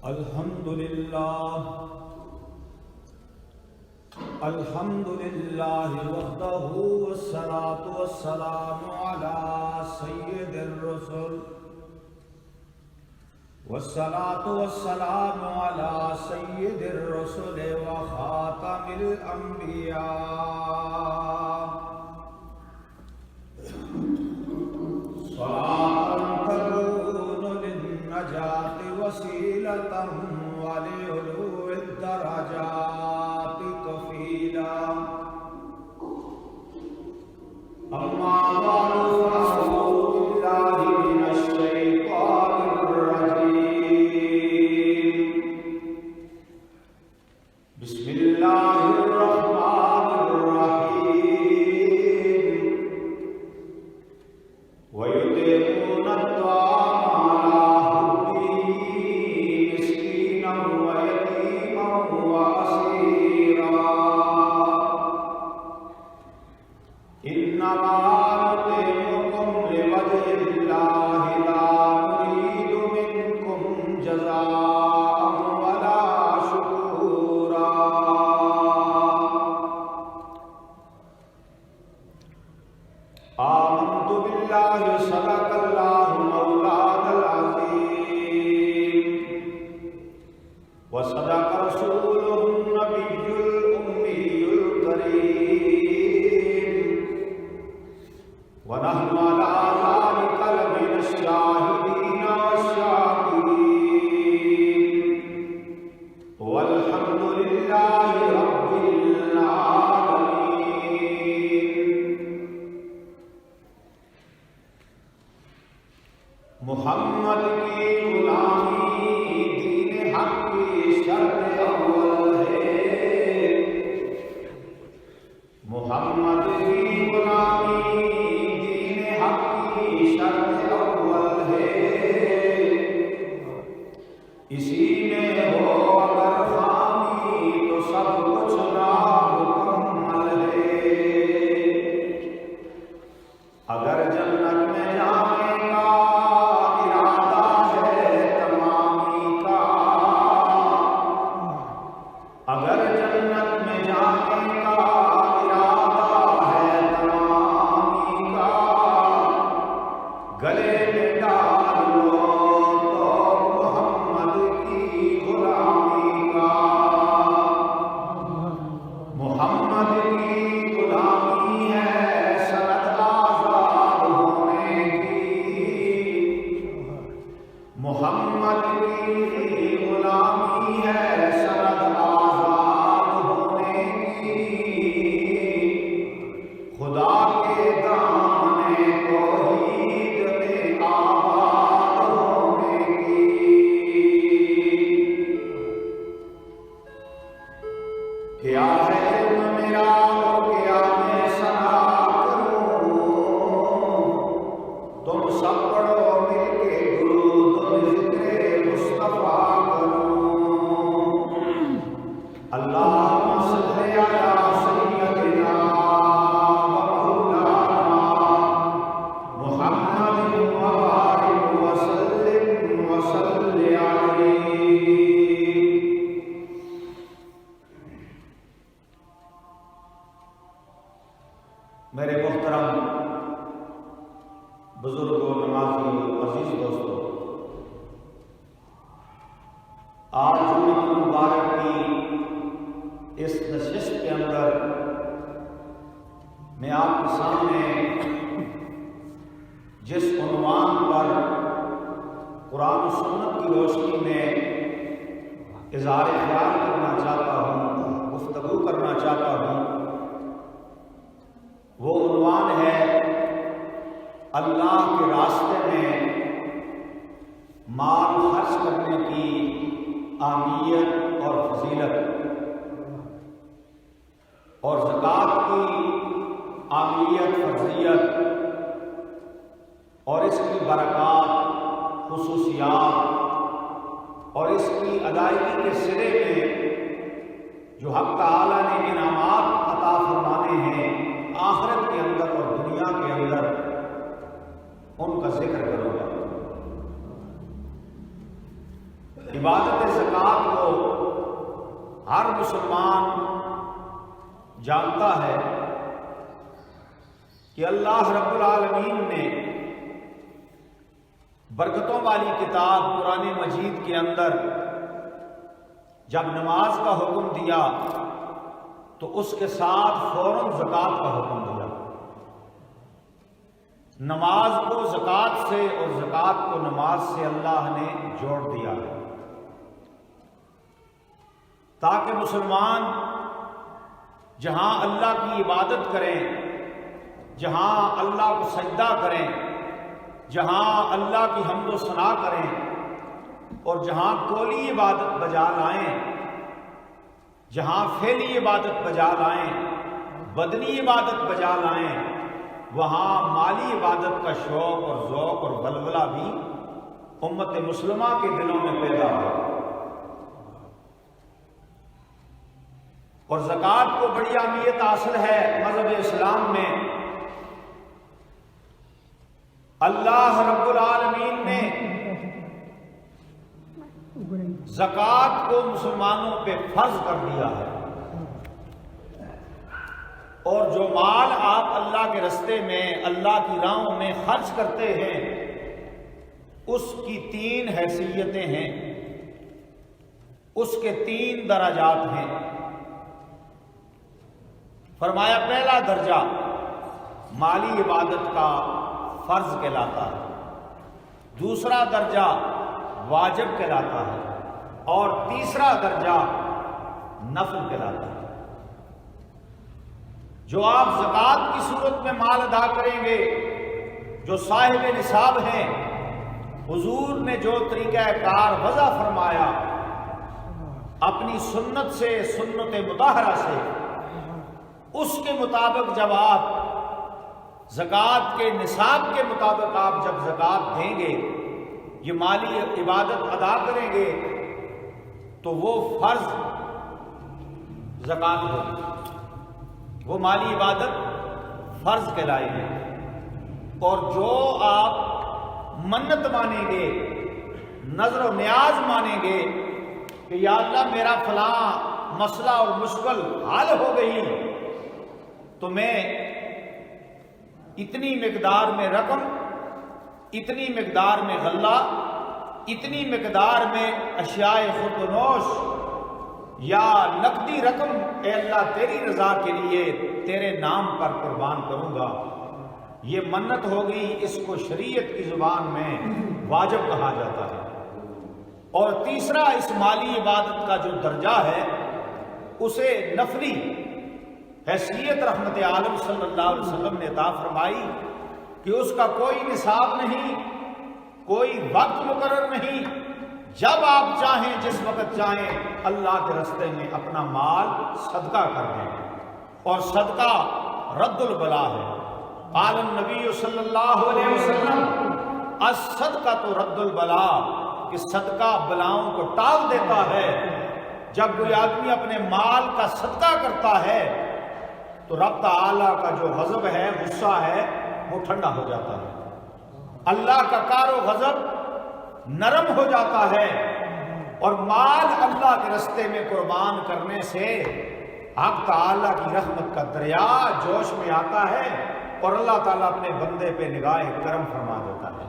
الحمد لله وحده والصلاة والسلام على سيد الرسل والصلاة والسلام على سيد الرسل وخاتم الأنبياء صلاة تكون للنجاة وسيلة ولعلو الدرجات كفيلا أما بعد فأعوذ بالله من الشيطان الرجيم بسم الله الرحمن الرحيم ويطعمون الطعام على حبه مسكينا ويتيما وأسيرا إنما نطعمكم لوجه الله لا نريد منكم جزاء ولا شكورا آمنت بالله صدق الله مولانا العظيم وصدق رسوله النبي الأمي الكريم ونحن على ذلك لمن الشاهدين والشاكرين والحمد لله رب العالمين محمد کی غلامی دین حق کی شرط اول ہے محمد کی غلامی دین حق کی شرط اول ہے اسی میں ہو اگر خامی تو سب کچھ نامکمل ہے اگر جنت میں جانے کا ارادہ ہے تمامی کا اگر جنت میں جانے کا ارادہ ہے تمامی کا گلے میں ڈال لو تو محمد کی غلامی کا محمد کی غلامی ہے سند آزاد ہونے کی محمد کی غلامی ہے سند آزاد ہونے کی خدا کے دامن توحید میں آباد ہونے کی کیا ہے علم میرا اور کیا میں ثنا کروں تم سب پڑھو مل کے درود و ذکر مصطفیٰ کروں اللہم صلی علی سیدنا و مولانا محمد وبارک وسلم وصلی علیہ میرے محترم بزرگوں نمازی عزیز دوستوں آج جمعہ مبارک کی اس نشست کے اندر میں آپ کے سامنے جس عنوان پر قرآن و سنت کی روشنی میں اظہار خیال کرنا چاہتا ہوں گفتگو کرنا چاہتا ہوں وہ عنوان ہے اللہ کے راستے میں مال خرچ کرنے کی اہمیت اور فضیلت اور زکوٰۃ کی اہمیت فرضیت اور اس کی برکات خصوصیات اور اس کی ادائیگی کے سرے میں جو حق تعالیٰ نے انعامات عطا فرمانے ہیں آخرت کے اندر اور دنیا کے اندر ان کا ذکر کروں گا عبادت زکوٰۃ کو ہر مسلمان جانتا ہے کہ اللہ رب العالمین نے برکتوں والی کتاب قرآن مجید کے اندر جب نماز کا حکم دیا تو اس کے ساتھ فوراً زکوٰۃ کا حکم دیا۔ نماز کو زکوٰۃ سے اور زکوٰۃ کو نماز سے اللہ نے جوڑ دیا ہے تاکہ مسلمان جہاں اللہ کی عبادت کریں، جہاں اللہ کو سجدہ کریں، جہاں اللہ کی حمد و ثنا کریں اور جہاں قولی عبادت بجا لائیں، جہاں فعلی عبادت بجا لائیں، بدنی عبادت بجا لائیں، وہاں مالی عبادت کا شوق اور ذوق اور ولولہ بھی امت مسلمہ کے دلوں میں پیدا ہو۔ اور زکوٰۃ کو بڑی اہمیت حاصل ہے مذہب اسلام میں۔ اللہ رب العالمین نے زکوٰۃ کو مسلمانوں پہ فرض کر دیا ہے، اور جو مال آپ اللہ کے رستے میں اللہ کی راہوں میں خرچ کرتے ہیں اس کی 3 حیثیتیں ہیں، اس کے 3 درجات ہیں۔ فرمایا پہلا درجہ مالی عبادت کا فرض کہلاتا ہے، دوسرا درجہ واجب کہلاتا ہے، اور تیسرا درجہ نفل کہلاتا ہے۔ جو آپ زکوٰۃ کی صورت میں مال ادا کریں گے، جو صاحب نصاب ہیں، حضور نے جو طریقہ کار وضع فرمایا اپنی سنت سے، سنت مطہرہ سے، اس کے مطابق جب آپ زکوٰۃ کے نصاب کے مطابق آپ جب زکوٰۃ دیں گے، یہ مالی عبادت ادا کریں گے، تو وہ فرض زکوٰۃ ہوگی، وہ مالی عبادت فرض کہلائے گی۔ اور جو آپ منت مانیں گے، نظر و نیاز مانیں گے کہ یا اللہ میرا فلاں مسئلہ اور مشکل حل ہو گئی، تو میں اتنی مقدار میں رقم، اتنی مقدار میں غلہ، اتنی مقدار میں اشیاء خورد و نوش یا نقدی رقم اے اللہ تیری رضا کے لیے تیرے نام پر قربان کروں گا، یہ منت ہوگی۔ اس کو شریعت کی زبان میں واجب کہا جاتا ہے۔ اور تیسرا اس مالی عبادت کا جو درجہ ہے اسے نفلی حیثیت رحمت عالم صلی اللہ علیہ وسلم نے عطا فرمائی کہ اس کا کوئی نصاب نہیں، کوئی وقت مقرر نہیں، جب آپ چاہیں جس وقت چاہیں اللہ کے راستے میں اپنا مال صدقہ کر دیں، اور صدقہ رد البلا ہے۔ قال النبی صلی اللہ علیہ وسلم الصدقۃ رد البلا، کہ صدقہ بلاؤں کو ٹال دیتا ہے۔ جب کوئی آدمی اپنے مال کا صدقہ کرتا ہے تو رب تعالیٰ کا جو غضب ہے، غصہ ہے، وہ ٹھنڈا ہو جاتا ہے، اللہ کا کار و غضب نرم ہو جاتا ہے، اور مال اللہ کے راستے میں قربان کرنے سے حق تعالیٰ کی رحمت کا دریا جوش میں آتا ہے، اور اللہ تعالیٰ اپنے بندے پہ نگاہ کرم فرما دیتا ہے۔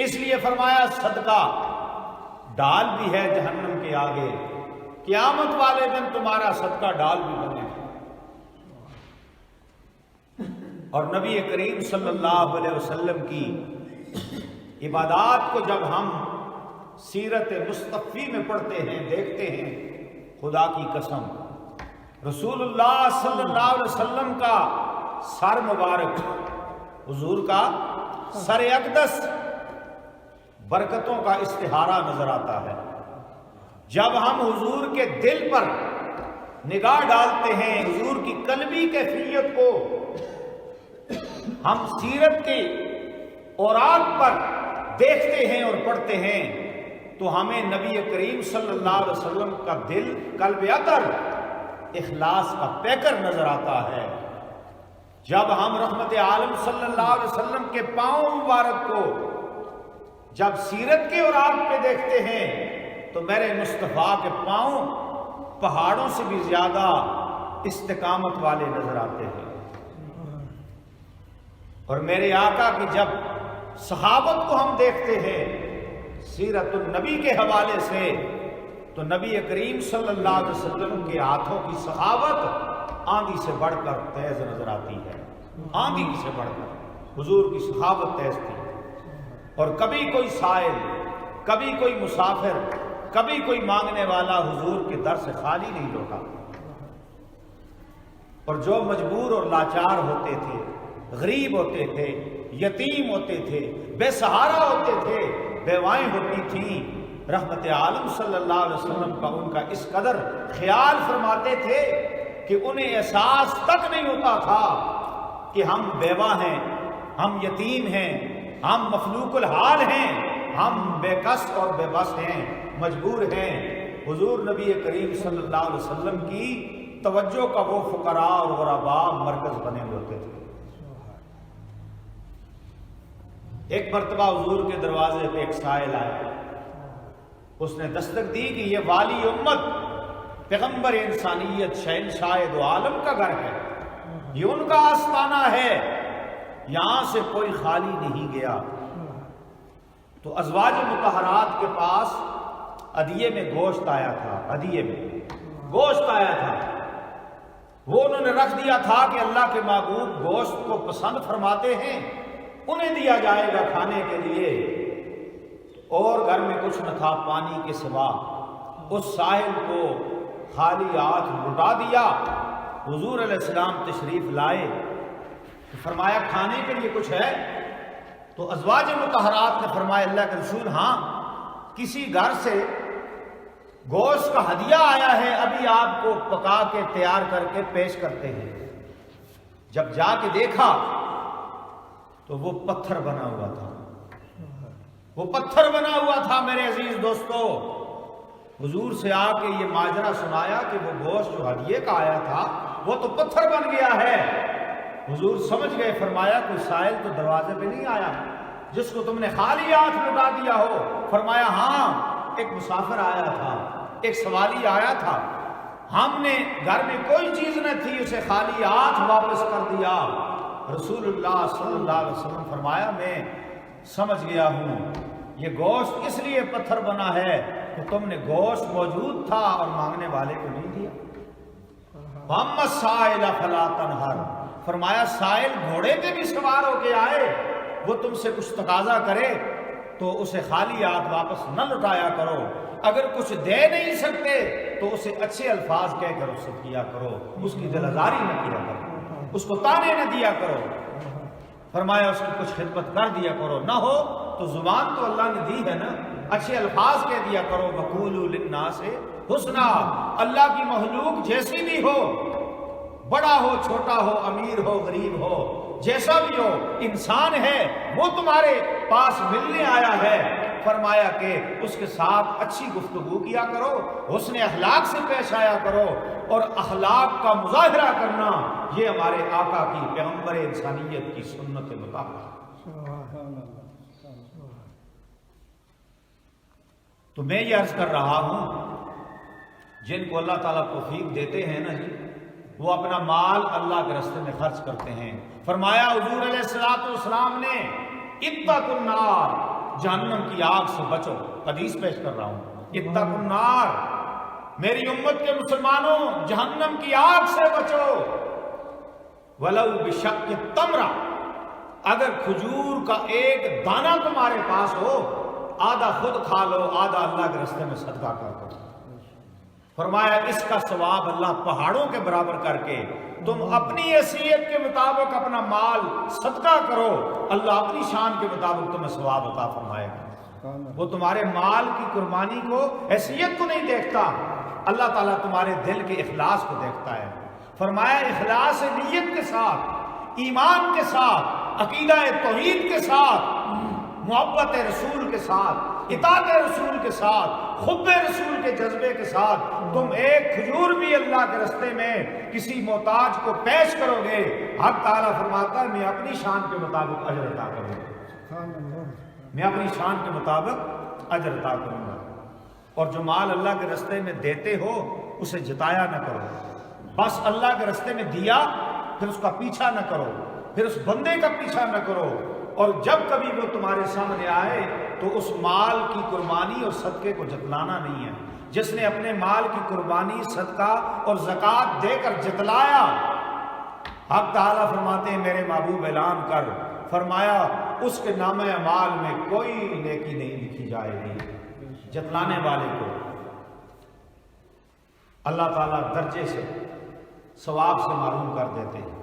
اس لیے فرمایا صدقہ ڈال بھی ہے جہنم کے آگے، قیامت والے دن تمہارا صدقہ ڈال بھی بنے گا۔ اور نبی کریم صلی اللہ علیہ وسلم کی عبادات کو جب ہم سیرت مصطفی میں پڑھتے ہیں، دیکھتے ہیں، خدا کی قسم رسول اللہ صلی اللہ علیہ وسلم کا سر مبارک، حضور کا سر اقدس برکتوں کا استہارہ نظر آتا ہے۔ جب ہم حضور کے دل پر نگاہ ڈالتے ہیں، حضور کی قلبی کیفیت کو ہم سیرت کے اوراق پر دیکھتے ہیں اور پڑھتے ہیں، تو ہمیں نبی کریم صلی اللہ علیہ وسلم کا دل، قلب اطہر، اخلاص کا پیکر نظر آتا ہے۔ جب ہم رحمت عالم صلی اللہ علیہ وسلم کے پاؤں مبارک کو جب سیرت کے اوراق پہ دیکھتے ہیں تو میرے مصطفیٰ کے پاؤں پہاڑوں سے بھی زیادہ استقامت والے نظر آتے ہیں۔ اور میرے آقا کی جب صحابت کو ہم دیکھتے ہیں سیرت النبی کے حوالے سے، تو نبی کریم صلی اللہ علیہ وسلم کے ہاتھوں کی سخاوت آندھی سے بڑھ کر تیز نظر آتی ہے، آندھی سے بڑھ کر حضور کی سخاوت تیز تھی۔ اور کبھی کوئی سائل، کبھی کوئی مسافر، کبھی کوئی مانگنے والا حضور کے در سے خالی نہیں لوٹا۔ اور جو مجبور اور لاچار ہوتے تھے، غریب ہوتے تھے، یتیم ہوتے تھے، بے سہارا ہوتے تھے، بیوائیں ہوتی تھیں، رحمت عالم صلی اللہ علیہ وسلم کا ان کا اس قدر خیال فرماتے تھے کہ انہیں احساس تک نہیں ہوتا تھا کہ ہم بیوہ ہیں، ہم یتیم ہیں، ہم مخلوق الحال ہیں، ہم بے کس اور بے بس ہیں، مجبور ہیں۔ حضور نبی کریم صلی اللہ علیہ وسلم کی توجہ کا وہ فقراء اور غرباء مرکز بنے ہوتے تھے۔ ایک مرتبہ حضور کے دروازے پہ ایک سائل آیا، اس نے دستک دی کہ یہ والی امت، پیغمبر انسانیت، شہنشاہ دو عالم کا گھر ہے، یہ ان کا آستانہ ہے، یہاں سے کوئی خالی نہیں گیا۔ تو ازواج مطہرات کے پاس ہدیے میں گوشت آیا تھا، ہدیے میں گوشت آیا تھا، وہ انہوں نے رکھ دیا تھا کہ اللہ کے محبوب گوشت کو پسند فرماتے ہیں، انہیں دیا جائے گا کھانے کے لیے۔ اور گھر میں کچھ نہ تھا پانی کے سوا، اس سائل کو خالی ہاتھ لٹا دیا۔ حضور علیہ السلام تشریف لائے، فرمایا کھانے کے لیے کچھ ہے؟ تو ازواج مطہرات نے فرمایا اللہ کے رسول ہاں، کسی گھر سے گوشت کا ہدیہ آیا ہے، ابھی آپ کو پکا کے تیار کر کے پیش کرتے ہیں۔ جب جا کے دیکھا تو وہ پتھر بنا ہوا تھا، وہ پتھر بنا ہوا تھا۔ میرے عزیز دوستو، حضور سے آ کے یہ ماجرا سنایا کہ وہ گوشت جو ہدیے کا آیا تھا وہ تو پتھر بن گیا ہے۔ حضور سمجھ گئے، فرمایا کوئی سائل تو دروازے پہ نہیں آیا جس کو تم نے خالی ہاتھ لٹا دیا ہو؟ فرمایا ہاں، ایک مسافر آیا تھا، ایک سوالی آیا تھا، ہم نے گھر میں کوئی چیز نہ تھی، اسے خالی ہاتھ واپس کر دیا۔ رسول اللہ صلی اللہ علیہ وسلم فرمایا میں سمجھ گیا ہوں، یہ گوشت اس لیے پتھر بنا ہے کہ تم نے گوشت موجود تھا اور مانگنے والے کو نہیں دیا۔ وَأَمَّا السَّائِلَ فَلَا تَنْهَرْ، فرمایا سائل گھوڑے پہ بھی سوار ہو کے آئے، وہ تم سے کچھ تقاضا کرے تو اسے خالی ہاتھ واپس نہ لٹایا کرو، اگر کچھ دے نہیں سکتے تو اسے اچھے الفاظ کہہ کر رخصت کیا کرو، اس کی دل آزاری نہ کیا کرو، اس کو تانے نہ دیا کرو۔ فرمایا اس کی کچھ خدمت کر دیا کرو، نہ ہو تو زبان تو اللہ نے دی ہے نا، اچھے الفاظ کہہ دیا کرو۔ وَقُولُوا لِلنَّاسِ حُسْنًا، اللہ کی مخلوق جیسی بھی ہو، بڑا ہو چھوٹا ہو، امیر ہو غریب ہو، جیسا بھی ہو، انسان ہے، وہ تمہارے پاس ملنے آیا ہے، فرمایا کہ اس کے ساتھ اچھی گفتگو کیا کرو، حسن اخلاق سے پیش آیا کرو، اور اخلاق کا مظاہرہ کرنا یہ ہمارے آقا کی، پیغمبر انسانیت کی سنت مطابق۔ تو میں یہ عرض کر رہا ہوں، جن کو اللہ تعالیٰ توفیق دیتے ہیں نا جی، وہ اپنا مال اللہ کے راستے میں خرچ کرتے ہیں۔ فرمایا حضور علیہ السلام نے اتقوا النار، جہنم کی آگ سے بچو، حدیث پیش کر رہا ہوں، اتقوا النار، میری امت کے مسلمانوں جہنم کی آگ سے بچو، ولو بشق تمرہ، اگر کھجور کا ایک دانہ تمہارے پاس ہو، آدھا خود کھا لو، آدھا اللہ کے راستے میں صدقہ کر دو۔ فرمایا اس کا ثواب اللہ پہاڑوں کے برابر کر کے، تم اپنی حیثیت کے مطابق اپنا مال صدقہ کرو، اللہ اپنی شان کے مطابق تمہیں ثواب عطا فرمائے گا۔ وہ تمہارے مال کی قربانی کو، حیثیت کو نہیں دیکھتا، اللہ تعالیٰ تمہارے دل کے اخلاص کو دیکھتا ہے۔ فرمایا اخلاص نیت کے ساتھ، ایمان کے ساتھ، عقیدہ توحید کے ساتھ، محبت رسول کے ساتھ، اطاعت رسول کے ساتھ، حب رسول کے جذبے کے ساتھ تم ایک کھجور بھی اللہ کے راستے میں کسی محتاج کو پیش کرو گے، حق تعالیٰ فرماتا ہے میں اپنی شان کے مطابق اجر عطا کروں گا، میں اپنی شان کے مطابق اجر عطا کروں گا۔ اور جو مال اللہ کے راستے میں دیتے ہو اسے جتایا نہ کرو، بس اللہ کے راستے میں دیا پھر اس کا پیچھا نہ کرو، پھر اس بندے کا پیچھا نہ کرو، اور جب کبھی وہ تمہارے سامنے آئے تو اس مال کی قربانی اور صدقے کو جتلانا نہیں ہے۔ جس نے اپنے مال کی قربانی، صدقہ اور زکوٰۃ دے کر جتلایا، حق تعالیٰ فرماتے ہیں میرے محبوب اعلان کر، فرمایا اس کے نامہ اعمال میں کوئی نیکی نہیں لکھی جائے گی۔ جتلانے والے کو اللہ تعالیٰ درجے سے، ثواب سے محروم کر دیتے ہیں۔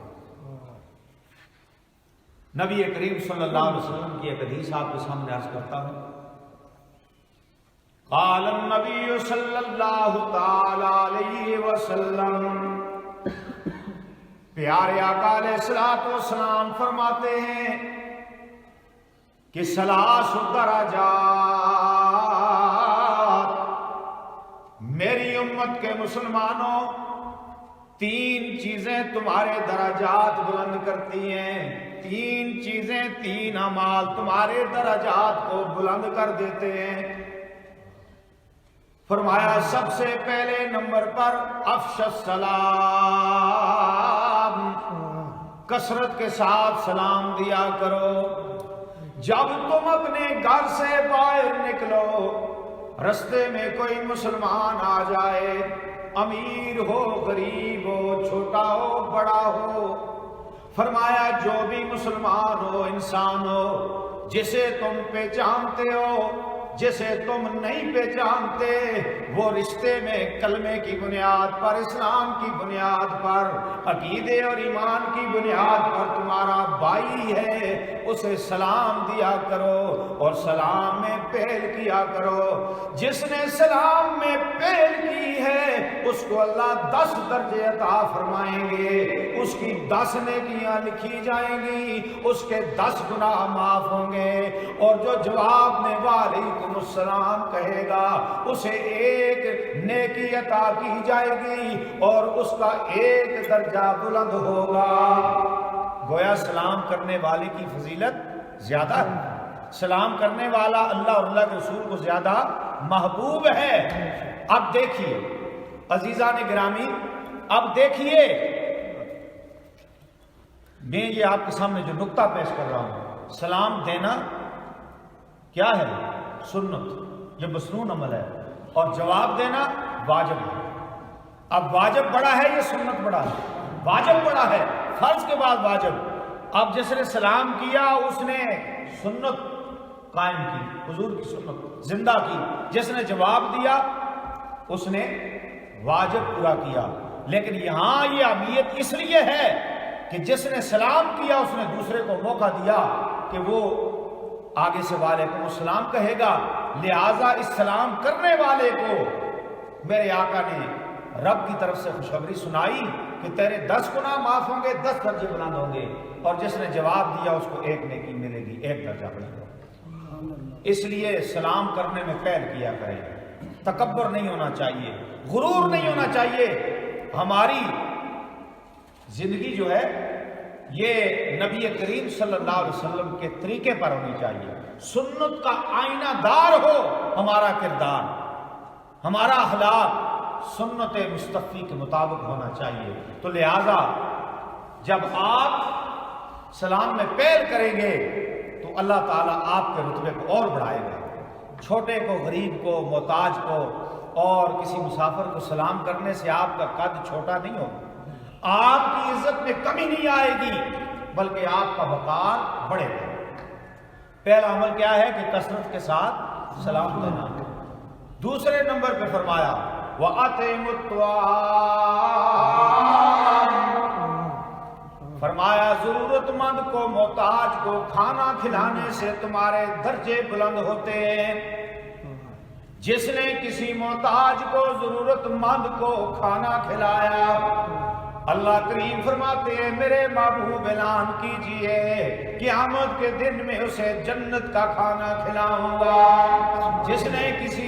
نبی کریم صلی اللہ علیہ وسلم کی ایک حدیث آپ کے سامنے عرض کرتا ہوں۔ قال النبی صلی اللہ تعالی علیہ وسلم، پیارے آقا علیہ الصلوۃ والسلام فرماتے ہیں کہ ثلاث درجات، میری امت کے مسلمانوں، تین چیزیں تمہارے درجات بلند کرتی ہیں، تین چیزیں، تین اعمال تمہارے درجات کو بلند کر دیتے ہیں۔ فرمایا سب سے پہلے نمبر پر افش السلام، کثرت کے ساتھ سلام دیا کرو۔ جب تم اپنے گھر سے باہر نکلو، رستے میں کوئی مسلمان آ جائے، امیر ہو غریب ہو، چھوٹا ہو بڑا ہو، فرمایا جو بھی مسلمان ہو، انسان ہو، جسے تم پہچانتے ہو، جسے تم نہیں پہچانتے، وہ رشتے میں کلمے کی بنیاد پر، اسلام کی بنیاد پر، عقیدے اور ایمان کی بنیاد پر تمہارا بھائی ہے، اسے سلام دیا کرو اور سلام میں پہل کیا کرو۔ جس نے سلام میں پہل کی ہے اس کو اللہ 10 درجے عطا فرمائیں گے، اس کی 10 نیکیاں لکھی جائیں گی، اس کے 10 گناہ معاف ہوں گے، اور جو جواب میں وعلیکم السلام کہے گا اسے 1 نیکی عطا کی جائے گی اور اس کا 1 درجہ بلند ہوگا۔ گویا سلام کرنے والے کی فضیلت زیادہ ہے، سلام کرنے والا اللہ اور اللہ کے رسول کو زیادہ محبوب ہے۔ اب دیکھیے عزیزان گرامی، اب دیکھیے میں یہ آپ کے سامنے جو نقطہ پیش کر رہا ہوں، سلام دینا کیا ہے؟ سنت، یہ مسنون عمل ہے، اور جواب دینا واجب ہے۔ اب واجب بڑا ہے، یہ سنت بڑا ہے؟ واجب بڑا ہے، فرض کے بعد واجب۔ اب جس نے سلام کیا اس نے سنت قائم کی، حضور کی سنت زندہ کی، جس نے جواب دیا اس نے واجب پورا کیا۔ لیکن یہاں یہ اہمیت اس لیے ہے کہ جس نے سلام کیا اس نے دوسرے کو موقع دیا کہ وہ آگے سے وعلیکم السلام کہے گا، لہٰذا اس سلام کرنے والے کو میرے آقا نے رب کی طرف سے خوشخبری سنائی کہ تیرے 10 گناہ معاف ہوں گے، 10 درجے بلند ہوں گے، اور جس نے جواب دیا اس کو 1 نیکی ملے گی، 1 درجہ بلند ہوگا۔ اس لیے سلام کرنے میں پہل کیا کریں، تکبر نہیں ہونا چاہیے، غرور نہیں ہونا چاہیے۔ ہماری زندگی جو ہے یہ نبی کریم صلی اللہ علیہ وسلم کے طریقے پر ہونی چاہیے، سنت کا آئینہ دار ہو ہمارا کردار، ہمارا اخلاق سنت مصطفی کے مطابق ہونا چاہیے۔ تو لہذا جب آپ سلام میں پہل کریں گے تو اللہ تعالیٰ آپ کے رتبے کو اور بڑھائے گا۔ چھوٹے کو، غریب کو، محتاج کو اور کسی مسافر کو سلام کرنے سے آپ کا قد چھوٹا نہیں ہوگا، آپ کی عزت میں کمی نہیں آئے گی، بلکہ آپ کا وقار بڑھے گا۔ پہلا عمل کیا ہے کہ کثرت کے ساتھ سلام دینا۔ دوسرے نمبر پہ فرمایا وَأَطْعِمُوا الطَّعَامَ، فرمایا ضرورت مند کو، محتاج کو کھانا کھلانے سے تمہارے درجے بلند ہوتے ہیں۔ جس نے کسی محتاج کو، ضرورت مند کو کھانا کھلایا، اللہ کریم فرماتے ہیں میرے محبوب اعلان کیجئے قیامت کے دن میں اسے جنت کا کھانا کھلاؤں گا۔ جس نے کسی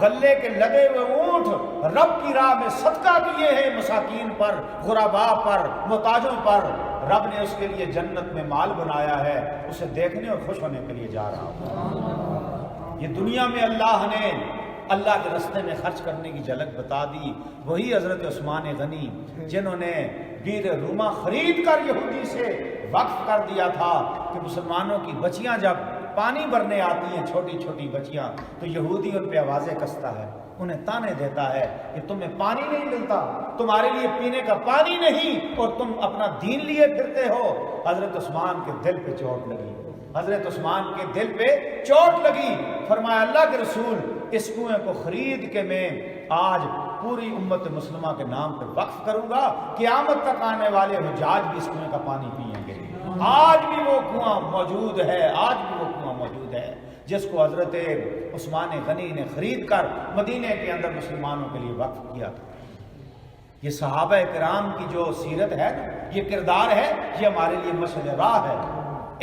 غلے کے لدے ہوئے اونٹ رب کی راہ میں صدقہ کیے ہیں مساکین پر، غرباء پر، محتاجوں پر، رب نے اس کے لیے جنت میں مال بنایا ہے، اسے دیکھنے اور خوش ہونے کے لیے جا رہا ہوں۔ یہ دنیا میں اللہ نے اللہ کے راستے میں خرچ کرنے کی جھلک بتا دی۔ وہی حضرت عثمان غنی جنہوں نے بیر روما خرید کر یہودی سے وقف کر دیا تھا کہ مسلمانوں کی بچیاں جب پانی بھرنے آتی ہیں، چھوٹی چھوٹی بچیاں، تو یہودی ان پہ آوازیں کستا ہے، انہیں تانے دیتا ہے کہ تمہیں پانی نہیں ملتا، تمہارے لیے پینے کا پانی نہیں، اور تم اپنا دین لیے پھرتے ہو۔ حضرت عثمان کے دل پہ چوٹ لگی، حضرت عثمان کے دل پہ چوٹ لگی۔ فرمایا اللہ کے رسول اس کنویں کو خرید کے میں آج پوری امت مسلمہ کے نام پہ وقف کروں گا، قیامت تک آنے والے حجاج بھی اس کنویں کا پانی پئیں گے۔ آج بھی وہ کنواں موجود ہے، آج بھی وہ کنواں موجود ہے جس کو حضرت عثمان غنی نے خرید کر مدینے کے اندر مسلمانوں کے لیے وقف کیا تھا۔ یہ صحابہ کرام کی جو سیرت ہے، یہ کردار ہے، یہ ہمارے لیے مشعل راہ ہے۔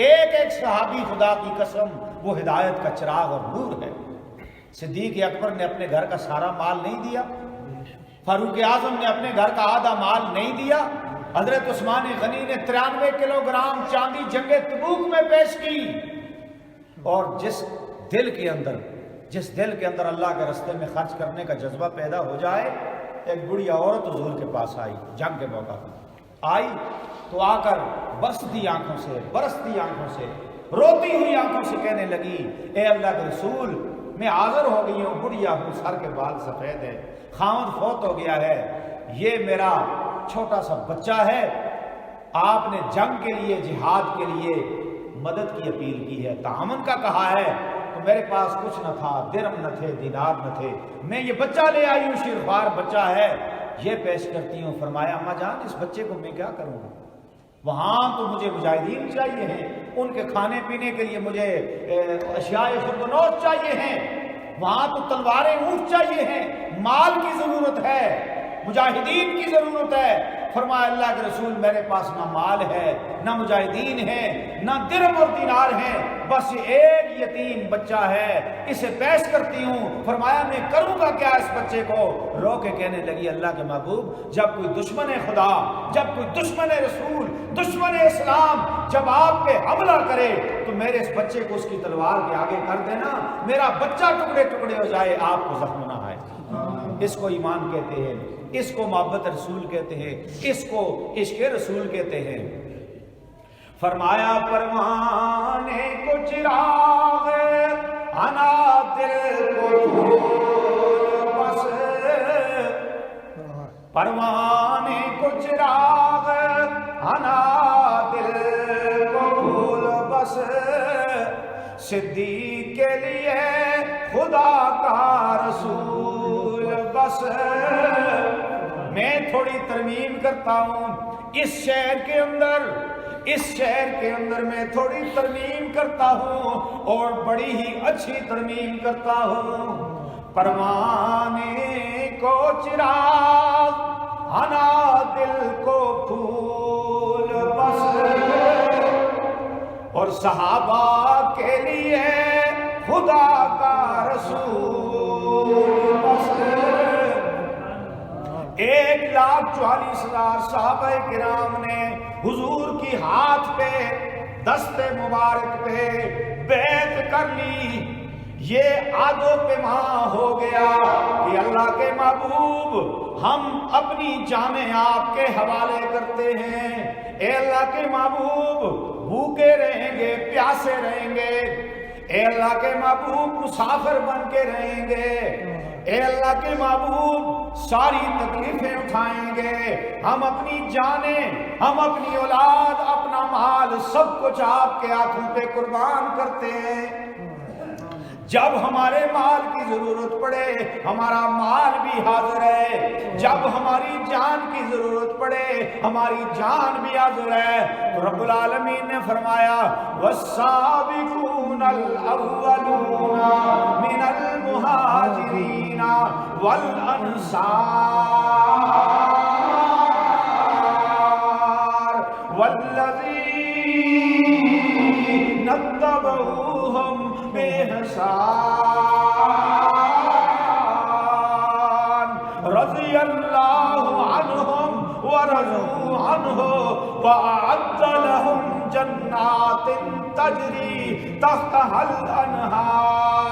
ایک ایک صحابی خدا کی قسم وہ ہدایت کا چراغ اور نور ہے۔ صدیق اکبر نے اپنے گھر کا سارا مال نہیں دیا، فاروق اعظم نے اپنے گھر کا آدھا مال نہیں دیا، حضرت عثمان غنی نے 93 کلو گرام چاندی جنگ تبوک میں پیش کی۔ اور جس دل کے اندر اللہ کے راستے میں خرچ کرنے کا جذبہ پیدا ہو جائے، ایک بڑی عورت حضور کے پاس آئی، جنگ کے موقع پر آئی تو آ کر برستی آنکھوں سے روتی ہوئی آنکھوں سے کہنے لگی، اے اللہ کے رسول، میں حاضر ہو گئی ہوں، بڑھیا ہوں، سر کے بال سفید ہے، خاوند فوت ہو گیا ہے، یہ میرا چھوٹا سا بچہ ہے، آپ نے جنگ کے لیے، جہاد کے لیے مدد کی اپیل کی ہے، تعاون کا کہا ہے، تو میرے پاس کچھ نہ تھا، درم نہ تھے، دینار نہ تھے، میں یہ بچہ لے آئی ہوں، شیرخوار بچہ ہے، یہ پیش کرتی ہوں۔ فرمایا اماں جان اس بچے کو میں کیا کروں گا، وہاں تو مجھے مجاہدین چاہیے ہیں، ان کے کھانے پینے کے لیے مجھے اشیاء خردنوش چاہیے ہیں، وہاں تو تلواریں اونٹ چاہیے ہیں، مال کی ضرورت ہے، مجاہدین کی ضرورت ہے۔ فرمایا اللہ کے رسول میرے پاس نہ مال ہے، نہ مجاہدین ہیں، نہ درم اور دینار ہیں، بس ایک یتیم بچہ ہے، اسے پیش کرتی ہوں۔ فرمایا میں کروں گا کیا اس بچے کو؟ رو کے کہنے لگی اللہ کے محبوب، جب کوئی دشمن خدا، جب کوئی دشمن رسول، دشمن اسلام جب آپ پہ حملہ کرے تو میرے اس بچے کو اس کی تلوار کے آگے کر دینا، میرا بچہ ٹکڑے ٹکڑے ہو جائے، آپ کو زخم نہ آئے۔ اس کو ایمان کہتے ہیں، اس کو محبت رسول کہتے ہیں، اس کو عشق رسول کہتے ہیں۔ فرمایا پروانے کو چراغ انا دل کو بس، پروانے کو چراغ انا دل کو پھول بس، صدیق کے لیے خدا کا رسول بس۔ میں تھوڑی ترمیم کرتا ہوں اس شہر کے اندر میں تھوڑی ترمیم کرتا ہوں اور بڑی ہی اچھی ترمیم کرتا ہوں۔ پروانے کو چراغ انا دل کو پھول بس، اور صحابہ کے لیے خدا کا رسول بس۔ 1,40,000 صحابہ کرام نے حضور کی ہاتھ پہ، دست مبارک پہ بیعت کر لی۔ یہ عہد و پیمان ہو گیا کہ اللہ کے محبوب ہم اپنی جانیں آپ کے حوالے کرتے ہیں۔ اے اللہ کے محبوب بھوکے رہیں گے، پیاسے رہیں گے، اے اللہ کے محبوب مسافر بن کے رہیں گے، اے اللہ کے محبوب ساری تکلیفیں اٹھائیں گے، ہم اپنی جانیں، ہم اپنی اولاد، اپنا مال سب کچھ آپ کے ہاتھوں پہ قربان کرتے ہیں۔ جب ہمارے مال کی ضرورت پڑے ہمارا مال بھی حاضر ہے، جب ہماری جان کی ضرورت پڑے ہماری جان بھی حاضر ہے۔ تو رب العالمین نے فرمایا والسابقون الاولون من المہاجرین والانصار والذین الذين اتبعوهم بإحسان رضی اللہ عنہم ورضوا عنہ وأعد لهم جنات تجری تحتها الانہار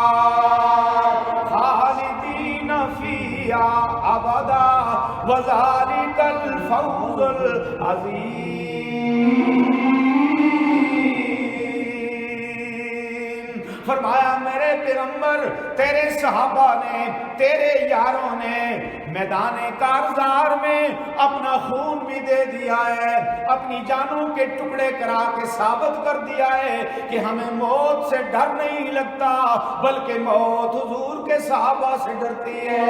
خالدین فیہا ابدا وذلک الفوز العظیم۔ فرمایا میرے پیغمبر تیرے صحابہ نے، تیرے یاروں نے میدان کارزار میں اپنا خون بھی دے دیا ہے، اپنی جانوں کے ٹکڑے کرا کے ثابت کر دیا ہے کہ ہمیں موت سے ڈر نہیں لگتا، بلکہ موت حضور کے صحابہ سے ڈرتی ہے۔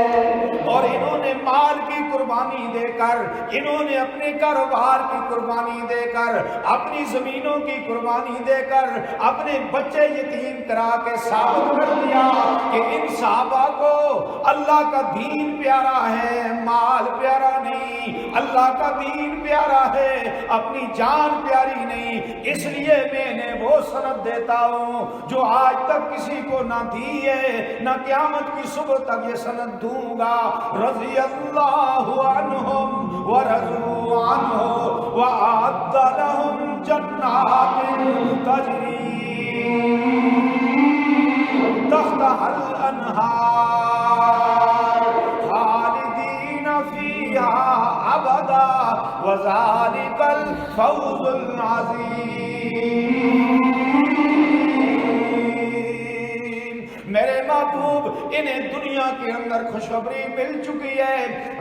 اور انہوں نے مال کی قربانی دے کر، انہوں نے اپنے کاروبار کی قربانی دے کر، اپنی زمینوں کی قربانی دے کر، اپنے بچے یتیم کرا کے ثابت کر دیا کہ ان صحابہ کو اللہ کا دین پیارا ہے، مال پیارا نہیں، اللہ کا دین پیارا ہے، اپنی جان پیاری نہیں۔ اس لیے میں نے وہ سند دیتا ہوں جو آج تک کسی کو نہ دی ہے، نہ قیامت کی صبح تک یہ سند دوں گا۔ رضی اللہ عنہم ورضوا عنہ وأعد لهم جنات تجری تحتها الانہار خالدین فیہا ابدا وذلک الفوز العظیم۔ میرے محبوب انہیں دنیا کے اندر خوشخبری مل چکی ہے،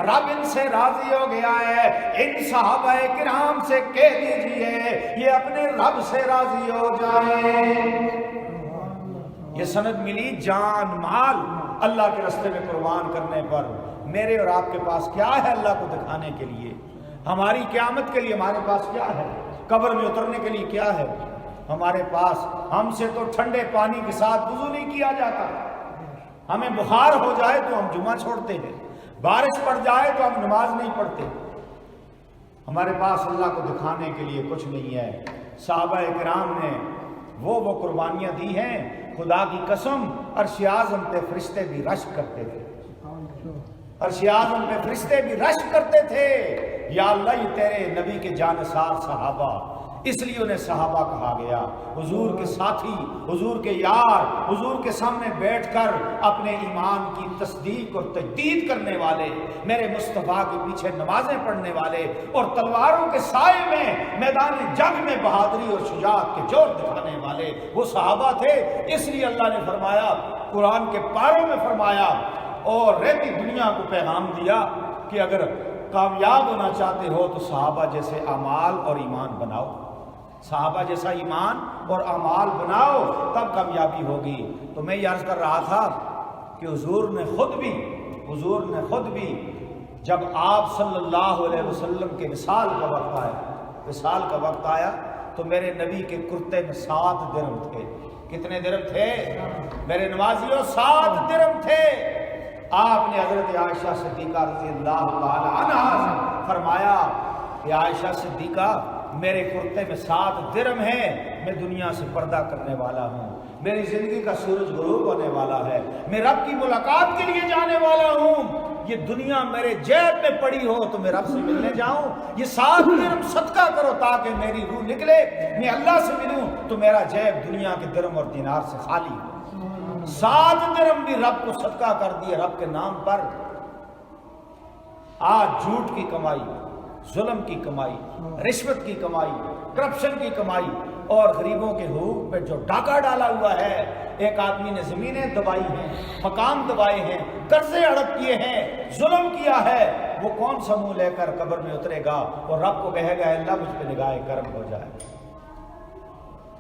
رب ان سے راضی ہو گیا ہے۔ ان صحابہ کرام سے کہہ دیجئے یہ اپنے رب سے راضی ہو جائیں۔ یہ سند ملی جان مال اللہ کے راستے میں قربان کرنے پر۔ میرے اور آپ کے پاس کیا ہے اللہ کو دکھانے کے لیے؟ ہماری قیامت کے لیے ہمارے پاس کیا ہے؟ قبر میں اترنے کے لیے کیا ہے ہمارے پاس؟ ہم سے تو ٹھنڈے پانی کے ساتھ وضو نہیں کیا جاتا، ہمیں بخار ہو جائے تو ہم جمعہ چھوڑتے ہیں، بارش پڑ جائے تو ہم نماز نہیں پڑھتے۔ ہمارے پاس اللہ کو دکھانے کے لیے کچھ نہیں ہے۔ صحابہ کرام نے وہ قربانیاں دی ہیں، خدا کی قسم عرش اعظم پہ فرشتے بھی رشک کرتے تھے، عرش اعظم پہ فرشتے بھی رشک کرتے تھے۔ یا اللہ یہ تیرے نبی کے جانثار صحابہ، اس لیے انہیں صحابہ کہا گیا، حضور کے ساتھی، حضور کے یار، حضور کے سامنے بیٹھ کر اپنے ایمان کی تصدیق اور تجدید کرنے والے، میرے مصطفیٰ کے پیچھے نمازیں پڑھنے والے اور تلواروں کے سائے میں میدان جنگ میں بہادری اور شجاعت کے جوہر دکھانے والے وہ صحابہ تھے۔ اس لیے اللہ نے فرمایا، قرآن کے پاروں میں فرمایا اور رہتی دنیا کو پیغام دیا کہ اگر کامیاب ہونا چاہتے ہو تو صحابہ جیسے اعمال اور ایمان بناؤ، صحابہ جیسا ایمان اور اعمال بناؤ، تب کامیابی ہوگی۔ تو میں یہ عرض کر رہا تھا کہ حضور نے خود بھی جب آپ صلی اللہ علیہ وسلم کے وصال کا وقت آیا تو میرے نبی کے کرتے میں 7 درم تھے۔ کتنے درم تھے میرے نوازیوں؟ 7 درم تھے۔ آپ نے حضرت عائشہ صدیقہ رضی اللہ تعالی عنہا سے فرمایا کہ عائشہ صدیقہ میرے کرتے میں 7 درم ہیں، میں دنیا سے پردہ کرنے والا ہوں، میری زندگی کا سورج غروب ہونے والا ہے، میں رب کی ملاقات کے لیے جانے والا ہوں، یہ دنیا میرے جیب میں پڑی ہو تو میں رب سے ملنے جاؤں، یہ 7 درم صدقہ کرو تاکہ میری روح نکلے، میں اللہ سے ملوں تو میرا جیب دنیا کے درم اور دینار سے خالی ہو۔ 7 درم بھی رب کو صدقہ کر دیے رب کے نام پر۔ آج جھوٹ کی کمائی، ظلم کی کمائی، رشوت کی کمائی، کرپشن کی کمائی اور غریبوں کے حقوق پہ جو ڈاکہ ڈالا ہوا ہے، ایک آدمی نے زمینیں دبائی ہیں، مکان دبائے ہیں، قرضے ہڑپ کیے ہیں، ظلم کیا ہے، وہ کون سا منہ لے کر قبر میں اترے گا اور رب کو کہے گا اللہ مجھ پہ نگاہ کرم ہو جائے؟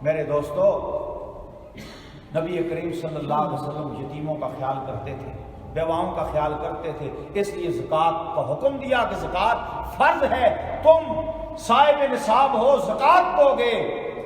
میرے دوستو، نبی کریم صلی اللہ علیہ وسلم یتیموں کا خیال کرتے تھے، بیواؤں کا خیال کرتے تھے، اس لیے زکوٰۃ کا حکم دیا کہ زکوٰۃ فرض ہے، تم صاحب نصاب ہو زکوٰۃ دو گے۔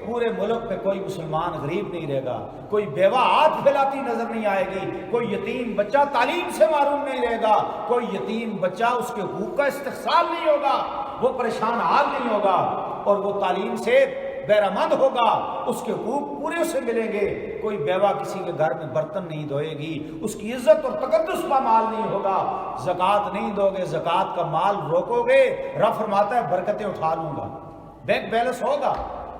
پورے ملک پہ کوئی مسلمان غریب نہیں رہے گا، کوئی بیوہ ہاتھ پھیلاتی نظر نہیں آئے گی، کوئی یتیم بچہ تعلیم سے معروم نہیں رہے گا، کوئی یتیم بچہ اس کے حقوق کا استحصال نہیں ہوگا، وہ پریشان حال نہیں ہوگا اور وہ تعلیم سے بیرمند ہوگا اس کے حقوق پورے اسے ملیں گے. کوئی بیوہ کسی کے گھر میں برتن نہیں دھوئے گی, اس کی عزت اور تقدس کا مال نہیں ہوگا. زکوٰۃ نہیں دو گے, زکوٰۃ کا مال روکو گے, رب فرماتا ہے برکتیں اٹھا لوں گا. بینک بیلنس ہوگا,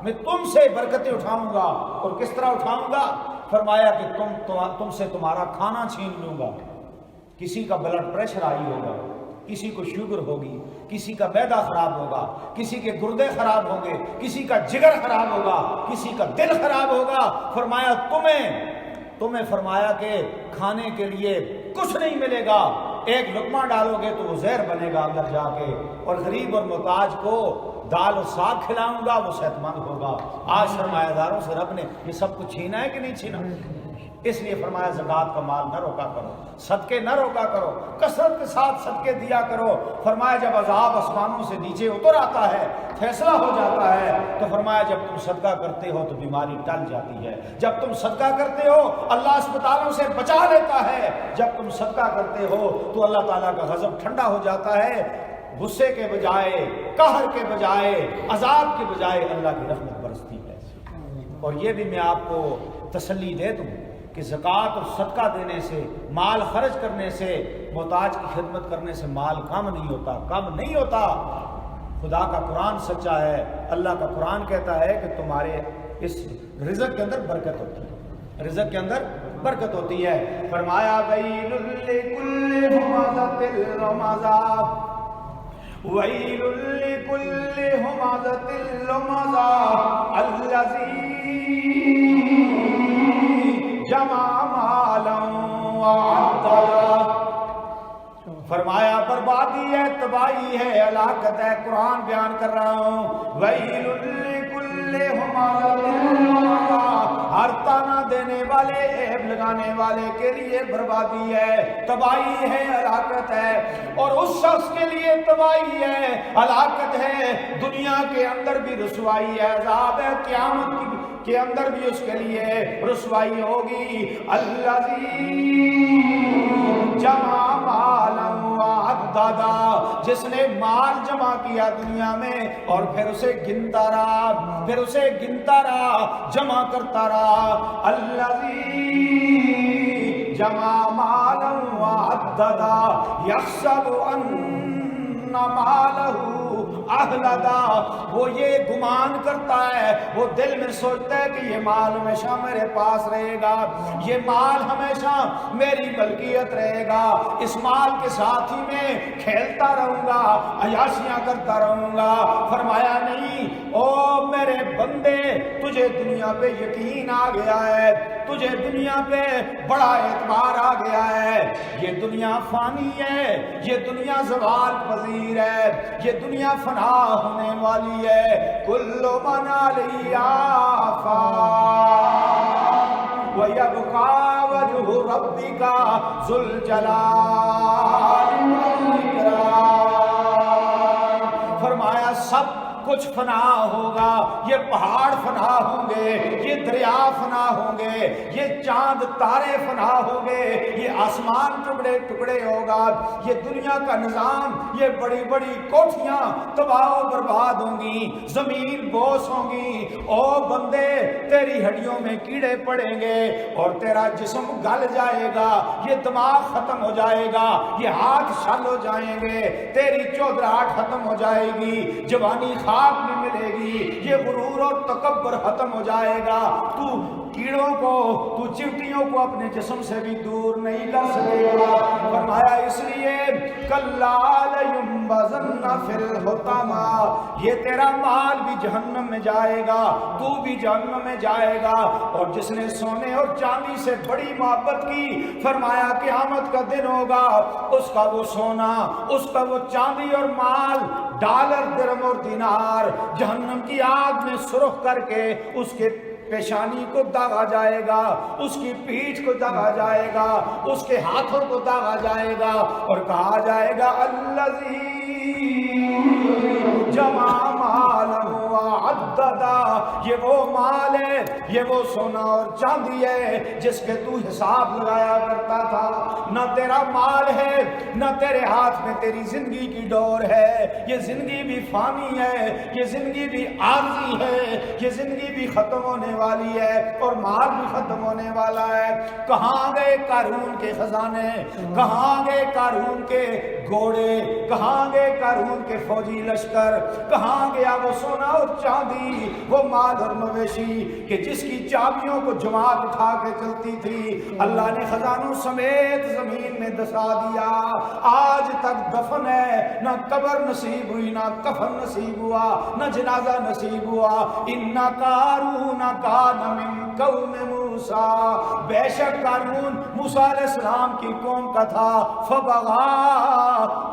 میں تم سے برکتیں اٹھاؤں گا. اور کس طرح اٹھاؤں گا؟ فرمایا کہ تم سے تمہارا کھانا چھین لوں گا. کسی کا بلڈ پریشر ہائی ہوگا, کسی کو شوگر ہوگی, کسی کا معدہ خراب ہوگا, کسی کے گردے خراب ہوں گے, کسی کا جگر خراب ہوگا, کسی کا دل خراب ہوگا. فرمایا تمہیں فرمایا کہ کھانے کے لیے کچھ نہیں ملے گا, ایک لقمہ ڈالو گے تو وہ زہر بنے گا اندر جا کے, اور غریب اور محتاج کو دال و ساگ کھلاؤں گا, وہ صحت مند ہوگا. آج سرمایہ داروں سے رب نے یہ سب کچھ چھینا ہے کہ نہیں چھینا؟ اس لیے فرمایا زکوٰۃ کا مال نہ روکا کرو, صدقے نہ روکا کرو, کثرت کے ساتھ صدقے دیا کرو. فرمایا جب عذاب آسمانوں سے نیچے اتر آتا ہے, فیصلہ ہو جاتا ہے, تو فرمایا جب تم صدقہ کرتے ہو تو بیماری ٹل جاتی ہے. جب تم صدقہ کرتے ہو اللہ اسپتالوں سے بچا لیتا ہے. جب تم صدقہ کرتے ہو تو اللہ تعالیٰ کا غضب ٹھنڈا ہو جاتا ہے. غصے کے بجائے, قہر کے بجائے, عذاب کے بجائے اللہ کی رحمت برستی ہے. اور یہ بھی میں آپ کو تسلی دے دوں کہ زکوٰۃ اور صدقہ دینے سے, مال خرچ کرنے سے, محتاج کی خدمت کرنے سے مال کم نہیں ہوتا. خدا کا قرآن سچا ہے. اللہ کا قرآن کہتا ہے کہ تمہارے اس رزق کے اندر برکت ہوتی ہے, رزق کے اندر برکت ہوتی ہے. فرمایا ویل لکل ہمزۃ لمزہ, ویل لکل ہمزۃ لمزہ الذی جمع مالا وعددا. فرمایا بربادی ہے, تباہی ہے, ہلاکت ہے. قرآن بیان کر رہا ہوں. ویل لکل ہمزۃ لمزہ, ہر تانا دینے والے, عیب لگانے والے کے لیے بربادی ہے, تباہی ہے, ہلاکت ہے. اور اس شخص کے لیے تباہی ہے, ہلاکت ہے, دنیا کے اندر بھی رسوائی ہے, عذاب ہے, قیامت کے اندر بھی اس کے لیے رسوائی ہوگی. الذی جمع مالا وعددا, جس نے مال جمع کیا دنیا میں اور پھر اسے گنتا رہا, جمع کرتا رہا. الذی جمع مالا وعددا یحسب ان مالہ اخلدا. وہ یہ گمان کرتا ہے, وہ دل میں سوچتا ہے کہ یہ مال ہمیشہ میرے پاس رہے گا, یہ مال ہمیشہ میری ملکیت رہے گا, اس مال کے ساتھ ہی میں کھیلتا رہوں گا, عیاشیاں کرتا رہوں گا. فرمایا نہیں, او میرے بندے, تجھے دنیا پہ یقین آ گیا ہے, تجھے دنیا پہ بڑا اعتبار آ گیا ہے. یہ دنیا فانی ہے, یہ دنیا زوال پذیر ہے, یہ دنیا فنا ہونے والی ہے. کل من علیہا فان ویبقی وجہ ربک ذو الجلال والاکرام. فرمایا سب کچھ فنا ہوگا, یہ پہاڑ فنا ہوں گے, یہ دریا فنا ہوں گے, یہ چاند تارے فنا ہوں گے, یہ آسمان ٹکڑے ٹکڑے ہوگا, یہ دنیا کا نظام, یہ بڑی بڑی کوٹھیاں تباہ و برباد ہوں گی, زمین بوس ہوں گی. او بندے, تیری ہڈیوں میں کیڑے پڑیں گے اور تیرا جسم گل جائے گا, یہ دماغ ختم ہو جائے گا, یہ ہاتھ شل ہو جائیں گے, تیری چودراہٹ ختم ہو جائے گی, جوانی خاک میں ملے گی, یہ غرور اور تکبر ختم ہو جائے گا. تو کیڑوں کو, تو چیونٹیوں کو اپنے جسم سے بھی دور نہیں کر سکے گا. فرمایا اس لیے کلا لینبذن فی الحطمہ, یہ تیرا مال بھی جہنم میں جائے گا, تو بھی جہنم میں جائے گا. اور جس نے سونے اور چاندی سے بڑی محبت کی, فرمایا قیامت کا دن ہوگا, اس کا وہ سونا, اس کا وہ چاندی اور مال, ڈالر, درہم اور دینار جہنم کی آگ میں سرخ کر کے اس کے پیشانی کو داغا جائے گا, اس کی پیٹھ کو داغا جائے گا, اس کے ہاتھوں کو داغا جائے گا, اور کہا جائے گا الذی جمع مالا وعددا. دادا یہ وہ مال ہے، یہ وہ سونا اور چاندی ہے جس کے تو حساب لگایا کرتا تھا، نہ تیرا مال ہے نہ تیرے ہاتھ میں تیری زندگی کی ڈور ہے، یہ زندگی بھی فانی ہے، یہ زندگی بھی عارضی ہے، یہ زندگی بھی ختم ہونے والی ہے اور مال بھی ختم ہونے والا ہے۔ کہاں گئے قارون کے خزانے، کہاں گئے قارون کے گھوڑے، کہاں گئے قارون کے فوجی لشکر، کہاں گیا وہ سونا اور چاندی، وہ مال اور مویشی کہ جس کی چابیوں کو جماعت اٹھا کے چلتی تھی، اللہ نے خزانوں سمیت زمین میں دسا دیا۔ آج تک دفن ہے، نہ قبر نصیب ہوئی، نہ کفن نصیب ہوا، نہ جنازہ نصیب ہوا۔ ان قارون کان من قوم موسیٰ، بے شک قارون موسیٰ علیہ السلام کی قوم کا تھا، فبغا،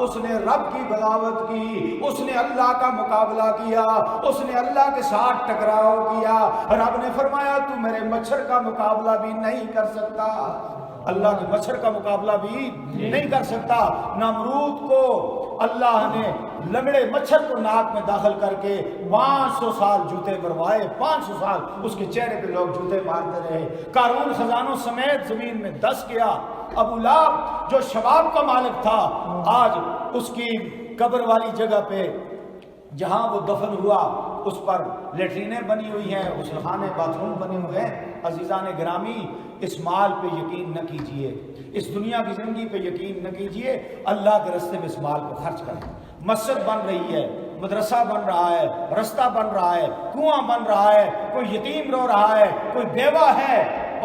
اس نے رب کی بغاوت کی، اس نے اللہ کا مقابلہ کیا، اس نے اللہ کے ساتھ ٹکراؤ کیا۔ رب نے فرمایا تو میرے مچھر کا مقابلہ بھی نہیں کر سکتا، اللہ کے مچھر کا مقابلہ بھی نہیں کر سکتا۔ نمرود کو اللہ نے لنگڑے مچھر کو ناک میں داخل کر کے 500 سال جوتے مروائے، 500 سال اس کے چہرے پہ لوگ جوتے مارتے رہے۔ قارون خزانوں سمیت زمین میں دس گیا۔ ابو لہب جو شباب کا مالک تھا، آج اس کی قبر والی جگہ پہ جہاں وہ دفن ہوا اس پر لیٹرینیں بنی ہوئی ہیں، غسل خانے باتھ روم بنے ہوئے ہیں۔ عزیزان گرامی، اس مال پہ یقین نہ کیجئے، اس دنیا کی زندگی پہ یقین نہ کیجئے، اللہ کے راستے میں اس مال کو خرچ کریں۔ مسجد بن رہی ہے، مدرسہ بن رہا ہے، رستہ بن رہا ہے، کنواں بن رہا ہے، کوئی یتیم رو رہا ہے، کوئی بیوہ ہے،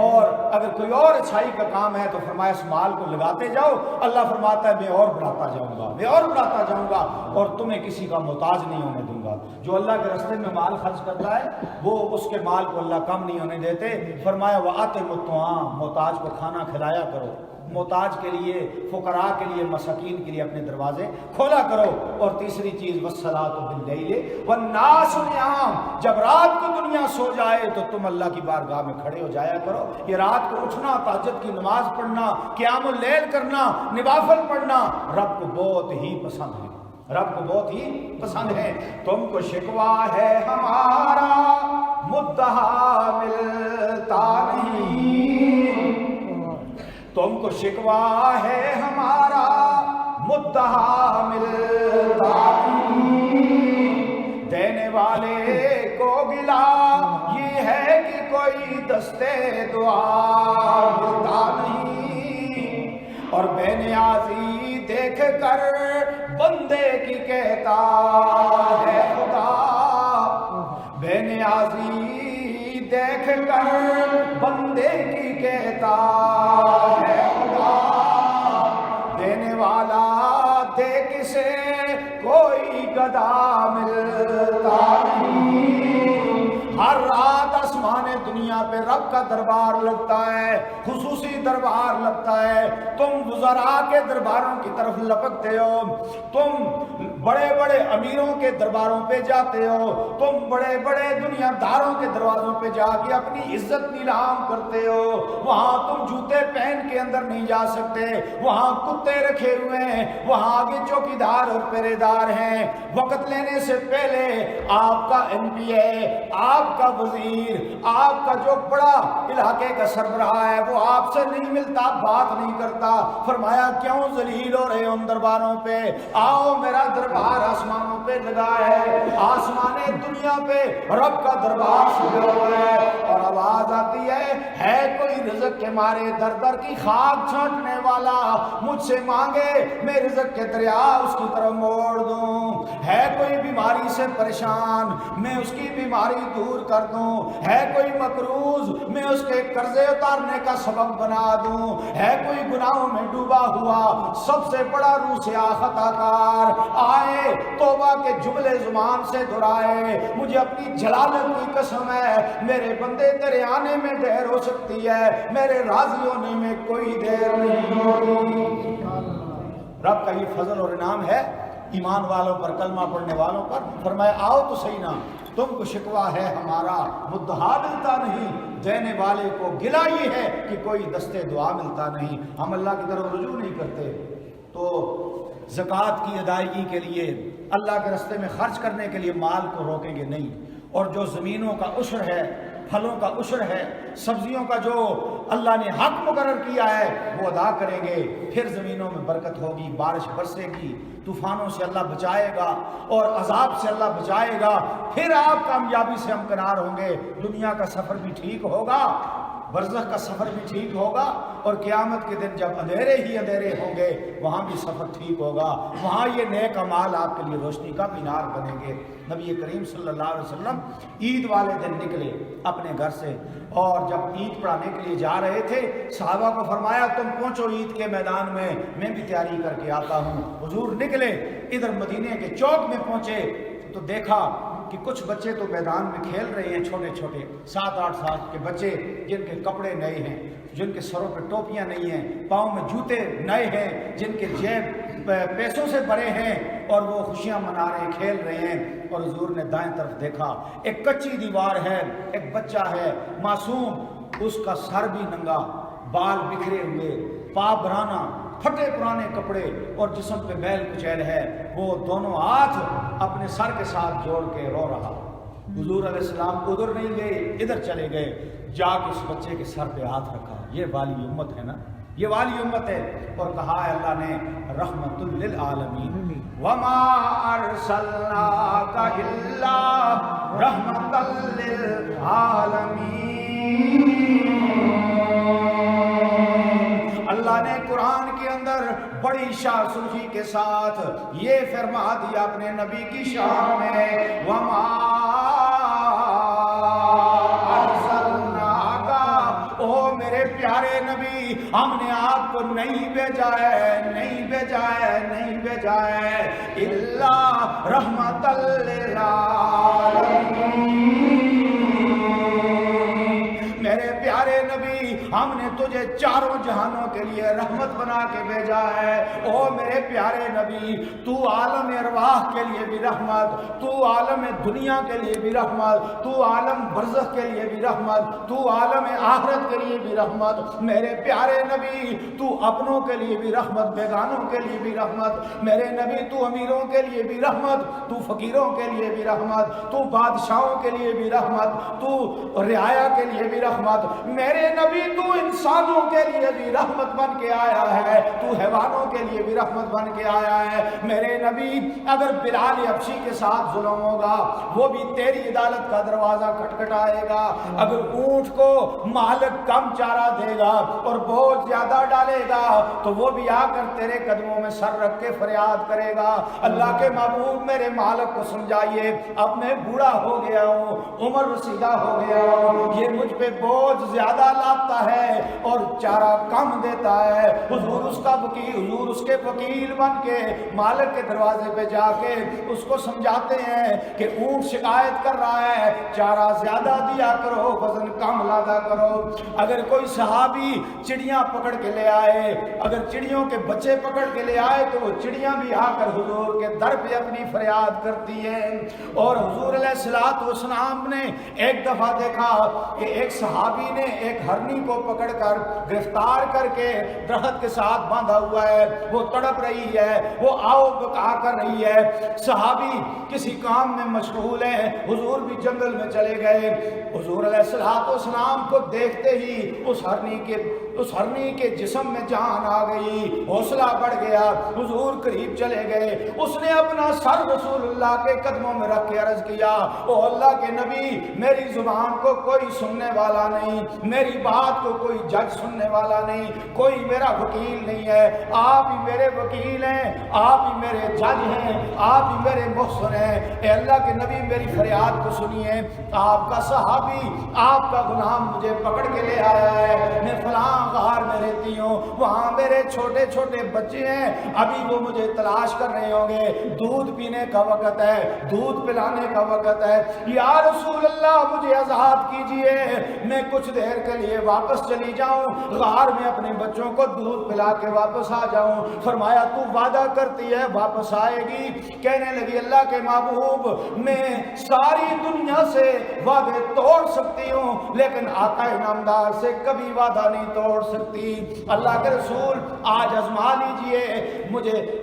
اور اگر کوئی اور اچھائی کا کام ہے تو فرمایا اس مال کو لگاتے جاؤ۔ اللہ فرماتا ہے میں اور بڑھاتا جاؤں گا، میں اور بڑھاتا جاؤں گا اور تمہیں کسی کا محتاج نہیں ہونے دوں گا۔ جو اللہ کے راستے میں مال خرچ کرتا ہے وہ اس کے مال کو اللہ کم نہیں ہونے دیتے۔ فرمایا وَآتِمُ الطَّعَامَ، محتاج کو کھانا کھلایا کرو، محتاج کے لیے، فقراء کے لیے، مساکین کے لیے اپنے دروازے کھولا کرو۔ اور تیسری چیز وَالصَّلَاةُ بِاللَّيْلِ وَالنَّاسُ نِيَامٌ، جب رات کو دنیا سو جائے تو تم اللہ کی بارگاہ میں کھڑے ہو جایا کرو۔ یہ رات کو اٹھنا، تہجد کی نماز پڑھنا، قیام اللیل کرنا، نوافل پڑھنا رب کو بہت ہی پسند ہے، رب کو بہت ہی پسند ہے۔ تم کو شکوہ ہے ہمارا مدعا ملتا نہیں، تم کو شکوہ ہے ہمارا مدعا ملتا نہیں، دینے والے کو گلا یہ ہے کہ کوئی دستے دعا ملتا نہیں، اور بے نیازی دیکھ کر بندے کی کہتا ہے خدا، بے نیازی دیکھ کر بندے کی کہتا ہے خدا، دینے والا دے کسے کوئی گدا ملتا نہیں۔ ہر رات آسمان دنیا پہ رب کا دربار لگتا ہے، خصوصی دربار لگتا ہے۔ تم وزراء کے درباروں کی طرف لپکتے ہو، تم بڑے بڑے امیروں کے درباروں پہ جاتے ہو، تم بڑے بڑے دنیا داروں کے دروازوں پہ جا کے اپنی عزت نیلام کرتے ہو۔ وہاں تم جوتے پہن کے اندر نہیں جا سکتے، وہاں کتے رکھے ہوئے ہیں، وہاں آگے چوکیدار اور پہرے دار ہیں۔ وقت لینے سے پہلے آپ کا ایم پی ہے، آپ کا وزیر، آپ کا جو بڑا علاقے کا سربراہ ہے وہ آپ سے نہیں ملتا، بات نہیں کرتا۔ فرمایا کیوں ذلیل ہو رہے ہو ان درباروں پہ؟ آؤ میرا دربار آسمانوں پہ لگا ہے، آسمان دنیا پہ رب کا دربار سجا ہوا ہے، اور آواز آتی ہے کوئی رزق کے مارے در در کی خاک چھانٹنے والا، مجھ سے مانگے میں رزق کے دریا اس کی طرف موڑ دوں۔ ہے کوئی بیماری سے پریشان میں اس کی بیماری دور کر دوں، ہے کوئی مقروض میں اس کے قرضے اتارنے کا سبب بنا دوں، ہے کوئی گناہوں میں ڈوبا ہوا سب سے بڑا روح سے خطا کار آئے توبہ کے جملے زبان سے دہرائے، مجھے اپنی جلالت کی قسم ہے میرے بندے تیرے آنے میں دیر ہو سکتی ہے، میرے راضی ہونے میں کوئی دیر نہیں ہوگی۔ رب کا یہ فضل اور انعام ہے ایمان والوں پر، کلمہ پڑھنے والوں پر۔ فرمایا آؤ تو صحیح نا، تم کو شکوہ ہے ہمارا مدعا ملتا نہیں، دینے والے کو گلا یہ ہے کہ کوئی دستے دعا ملتا نہیں۔ ہم اللہ کی طرف رجوع نہیں کرتے تو زکوٰۃ کی ادائیگی کے لیے، اللہ کے راستے میں خرچ کرنے کے لیے مال کو روکیں گے نہیں، اور جو زمینوں کا عشر ہے، پھلوں کا عشر ہے، سبزیوں کا جو اللہ نے حق مقرر کیا ہے وہ ادا کریں گے، پھر زمینوں میں برکت ہوگی، بارش برسے گی، طوفانوں سے اللہ بچائے گا اور عذاب سے اللہ بچائے گا، پھر آپ کامیابی سے ہمکنار ہوں گے، دنیا کا سفر بھی ٹھیک ہوگا، برزخ کا سفر بھی ٹھیک ہوگا، اور قیامت کے دن جب اندھیرے ہی اندھیرے ہوں گے وہاں بھی سفر ٹھیک ہوگا، وہاں یہ نیک اعمال آپ کے لیے روشنی کا مینار بنیں گے۔ نبی کریم صلی اللہ علیہ وسلم عید والے دن نکلے اپنے گھر سے، اور جب عید پڑھانے کے لیے جا رہے تھے صحابہ کو فرمایا تم پہنچو عید کے میدان میں بھی تیاری کر کے آتا ہوں۔ حضور نکلے، ادھر مدینے کے چوک میں پہنچے تو دیکھا کہ کچھ بچے تو میدان میں کھیل رہے ہیں، چھوٹے چھوٹے 7-8 سال کے بچے، جن کے کپڑے نئے ہیں، جن کے سروں پہ ٹوپیاں نہیں ہیں، پاؤں میں جوتے نئے ہیں، جن کے جیب پیسوں سے بھرے ہیں، اور وہ خوشیاں منا رہے ہیں، کھیل رہے ہیں۔ اور حضور نے دائیں طرف دیکھا، ایک کچی دیوار ہے، ایک بچہ ہے معصوم، اس کا سر بھی ننگا، بال بکھرے ہوئے، پا برانہ، پھٹے پرانے کپڑے اور جسم پہ میل کچیل ہے، وہ دونوں ہاتھ اپنے سر کے ساتھ جوڑ کے رو رہا۔ حضور علیہ السلام ادھر نہیں گئے، ادھر چلے گئے، جا کے اس بچے کے سر پہ ہاتھ رکھا۔ یہ والی امت ہے نا، یہ والی امت ہے، اور کہا ہے اللہ نے رحمت للعالمین، وما ارسلناک الا رحمت للعالمین۔ اللہ نے قرآن کے اندر بڑی شان سلوخی کے ساتھ یہ فرما دیا اپنے نبی کی شان میں، وما ارسلناک، او میرے پیارے نبی، ہم نے آپ کو نہیں بھیجا ہے، نہیں بھیجا ہے، نہیں بھیجا ہے، الا رحمت للعالمین، میرے پیارے نبی ہم نے تجھے چاروں جہانوں کے لیے رحمت بنا کے بھیجا ہے۔ او میرے پیارے نبی، تو عالم ارواح کے لیے بھی رحمت، تو عالم دنیا کے لیے بھی رحمت، تو عالم برزخ کے لیے بھی رحمت، تو عالم آخرت کے لیے بھی رحمت۔ میرے پیارے نبی تو اپنوں کے لیے بھی رحمت، بیگانوں کے لیے بھی رحمت۔ میرے نبی تو امیروں کے لیے بھی رحمت، تو فقیروں کے لیے بھی رحمت، تو بادشاہوں کے لیے بھی رحمت، تو رعایا کے لیے بھی رحمت۔ میرے نبی تو انسانوں کے لیے بھی رحمت بن کے آیا ہے، تو حیوانوں کے لیے بھی رحمت بن کے آیا ہے۔ میرے نبی اگر بلال حبشی کے ساتھ ظلم ہوگا وہ بھی تیری عدالت کا دروازہ کھٹکھٹائے گا، اگر اونٹ کو مالک کم چارہ دے گا اور بہت زیادہ ڈالے گا تو وہ بھی آ کر تیرے قدموں میں سر رکھ کے فریاد کرے گا، اللہ کے محبوب میرے مالک کو سمجھائیے اب میں بوڑھا ہو گیا ہوں، عمر رسیدہ ہو گیا ہوں، یہ مجھ پہ بوجھ زیادہ لاتا ہے اور چارہ کم دیتا ہے۔ حضور اس کا وکیل، حضور اس کے وکیل بن کے مالک کے دروازے پہ جا کے اس کو سمجھاتے ہیں کہ اونٹ شکایت کر رہا ہے، چارہ زیادہ دیا کرو، وزن کم لادا کرو۔ اگر کوئی صحابی چڑیاں پکڑ کے لے آئے، اگر چڑیوں کے بچے پکڑ کے لے آئے تو وہ چڑیاں بھی آ کر حضور کے در پہ اپنی فریاد کرتی ہیں۔ اور حضور علیہ الصلوۃ والسلام نے ایک دفعہ دیکھا کہ ایک صحابی نے ایک ہرنی کو پکڑ کر گرفتار کر کے درخت کے ساتھ باندھا ہوا ہے، وہ تڑپ رہی ہے، وہ آؤ بکا کر رہی ہے، صحابی کسی کام میں مشغول ہیں، حضور بھی جنگل میں چلے گئے۔ حضور علیہ الصلوۃ والسلام کو دیکھتے ہی اس ہرنی کے جسم میں جان آ گئی، حوصلہ بڑھ گیا، حضور قریب چلے گئے، اس نے اپنا سر رسول اللہ کے قدموں میں رکھ کے عرض کیا، او اللہ کے نبی میری زبان کو کوئی سننے والا نہیں، میری بات کو کوئی جج سننے والا نہیں، کوئی میرا وکیل نہیں ہے، آپ ہی میرے وکیل ہیں، آپ ہی میرے جج ہیں، آپ ہی میرے محسن ہیں، اے اللہ کے نبی میری فریاد کو سنیے، آپ کا صحابی آپ کا غلام مجھے پکڑ کے لے آیا ہے، میں فلاں غار میں رہتی ہوں، وہاں میرے چھوٹے چھوٹے بچے ہیں، ابھی وہ مجھے تلاش کر رہے ہوں گے، دودھ پینے کا وقت ہے، دودھ پلانے کا وقت ہے، یا رسول اللہ مجھے آزاد کیجئے، میں کچھ دیر کے لیے واپس چلی جاؤں، غار میں اپنے بچوں کو دودھ پلا کے واپس آ جاؤں۔ فرمایا تو وعدہ کرتی ہے واپس آئے گی؟ کہنے لگی اللہ کے محبوب میں ساری دنیا سے وعدے توڑ سکتی ہوں لیکن آقا انعامدار سے کبھی وعدہ نہیں توڑ سکتی۔ اللہ کے رسول آج آزما لیجئے، مجھے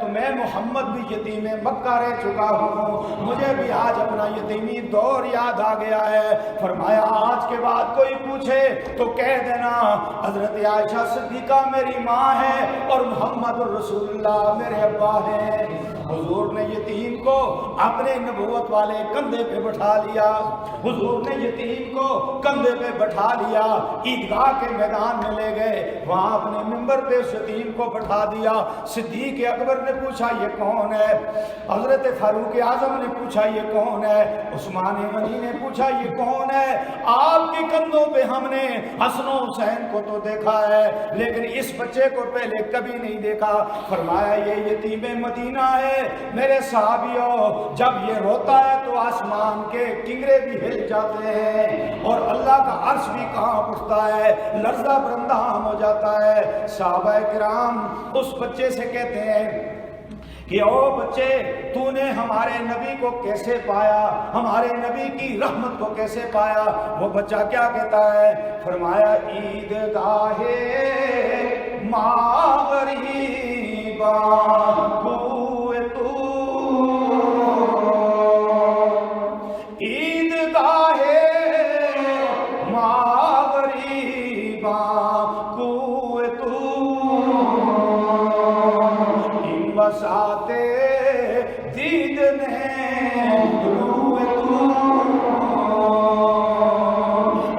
تو میں محمد بھی یتیم مکہ رہ چکا ہوں، مجھے بھی آج اپنا یتیمی دور یاد آ گیا ہے۔ فرمایا آج کے بعد کوئی پوچھے تو کہہ دینا حضرت عائشہ صدیقہ میری ماں ہے اور محمد الرسول اللہ میرے ابا ہیں۔ حضور نے یتیم کو اپنے نبوت والے کندھے پہ بٹھا لیا، حضور نے یتیم کو کندھے پہ بٹھا لیا، عیدگاہ کے میدان میں لے گئے، وہاں اپنے منبر پہ اس یتیم کو بٹھا دیا۔ صدیق اکبر نے پوچھا یہ کون ہے؟ حضرت فاروق اعظم نے پوچھا یہ کون ہے؟ عثمان غنی نے پوچھا یہ کون ہے؟ آپ کے کندھوں پہ ہم نے حسن و حسین کو تو دیکھا ہے لیکن اس بچے کو پہلے کبھی نہیں دیکھا۔ فرمایا یہ یتیم مدینہ ہے میرے صحابیوں، جب یہ روتا ہے تو آسمان کے کنگرے بھی ہل جاتے ہیں اور اللہ کا عرش بھی کانپ اٹھتا ہے، لرزہ برندام ہو جاتا ہے۔ صحابہ کرام اس بچے سے کہتے ہیں کہ او بچے تو نے ہمارے نبی کو کیسے پایا، ہمارے نبی کی رحمت کو کیسے پایا؟ وہ بچہ کیا کہتا ہے؟ فرمایا عیدگاہ ماغریبا کوئے تو، عیدگاہ ماغریبا کوئے تو، ان وساتے دید نے روئے تو،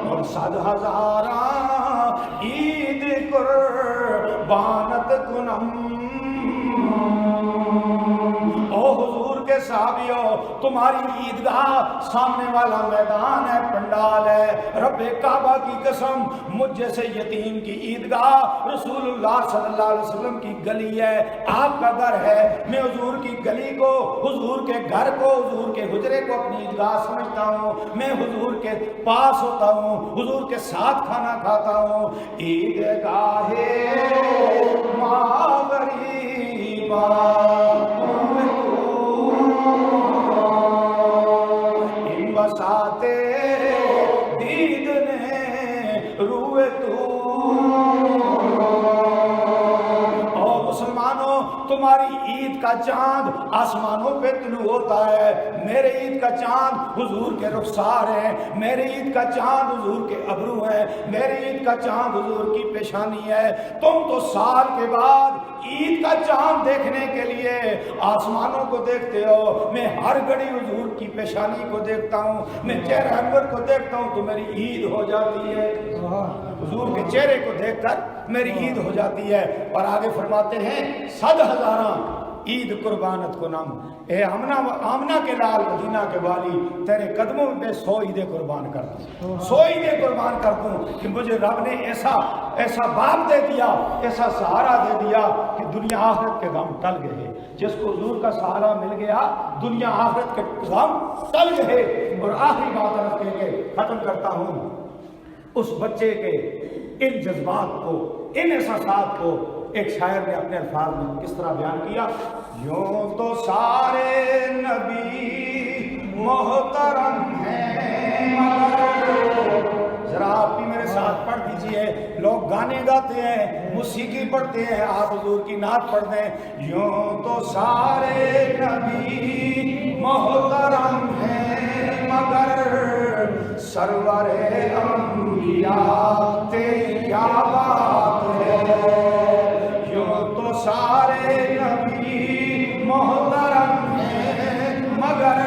اور 100,000 عید قربانت کنم۔ او حضور کے صحابیوں تمہاری عیدگاہ سامنے والا میدان ہے، پنڈال ہے، رب کعبہ کی قسم مجھ جیسے یتیم کی عیدگاہ رسول اللہ صلی اللہ علیہ وسلم کی گلی ہے، آپ کا گھر ہے۔ میں حضور کی گلی کو، حضور کے گھر کو، حضور کے حجرے کو اپنی عیدگاہ سمجھتا ہوں، میں حضور کے پاس ہوتا ہوں، حضور کے ساتھ کھانا کھاتا ہوں۔ عیدگاہ ماغریبا بساتے دید نے روئے تو، اور مسلمانوں تمہاری عید کا چاند آسمانوں پہ طلوع ہوتا ہے، میرے عید کا چاند حضور کے رخسار ہیں، میرے عید کا چاند حضور کے ابرو ہیں، میرے عید کا چاند حضور کی پیشانی ہے۔ تم تو سال کے بعد عید کا چاند دیکھنے کے لیے آسمانوں کو دیکھتے ہو، میں ہر گھڑی حضور کی پیشانی کو دیکھتا ہوں، میں چہرہ انور کو دیکھتا ہوں تو میری عید ہو جاتی ہے، حضور کے چہرے کو دیکھ کر میری عید ہو جاتی ہے۔ اور آگے فرماتے ہیں 100,000 عید قربانت کو نام، اے آمنہ کے لال مدینہ کے والی تیرے قدموں میں 100 عیدیں قربان کر دوں، 100 عیدیں قربان کر دوں کہ مجھے رب نے ایسا باپ دے دیا، ایسا سہارا دے دیا کہ دنیا آخرت کے غم ٹل گئے۔ جس کو حضور کا سہارا مل گیا دنیا آخرت کے غم ٹل گئے۔ اور آخری بات عرض کہہ کے ختم کرتا ہوں، اس بچے کے ان جذبات کو، ان احساسات کو ایک شاعر نے اپنے الفاظ میں کس طرح بیان کیا؟ یوں تو سارے نبی محترم ہیں مگر، ذرا آپ بھی میرے ساتھ پڑھ دیجئے، لوگ گانے گاتے ہیں، موسیقی پڑھتے ہیں، آپ حضور کی نعت پڑھتے ہیں۔ یوں تو سارے نبی محترم ہیں مگر سرور انبیاء تیری کیا بات ہے، تو سارے نبی محترم ہیں مگر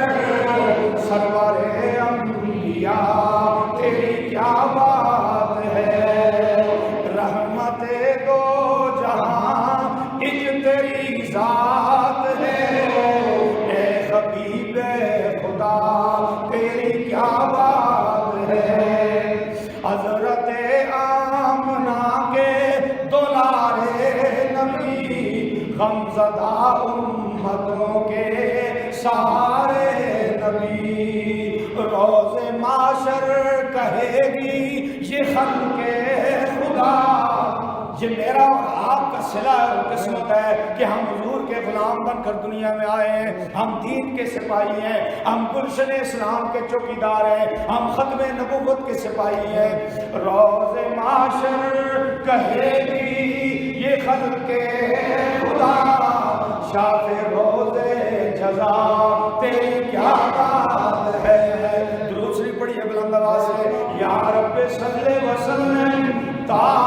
سرور انبیاء تیری کیا بات ہے، رحمت دو جہاں اج تیری ذات ہے، اے حبیب خدا تیری کیا بات ہے، حضرت آمنہ کے دلارے نبی، غمزدہ امتوں کے سہارے نبی، روز معاشر کہے گی یہ خلق خدا، یہ میرا اور آپ کا صلہ اور قسمت ہے کہ ہم حضور کے غلام بن کر دنیا میں آئے ہیں، ہم دین کے سپاہی ہیں، ہم گلشن اسلام کے چوکیدار ہیں، ہم ختم نبوت کے سپاہی ہیں۔ روز معاشر کہے گی یہ خلق خدا، شاف روزے جزا تیری کیا بات ہے. درود شریف پڑھیے بلند آواز سے. یا رب صلی وسلم تا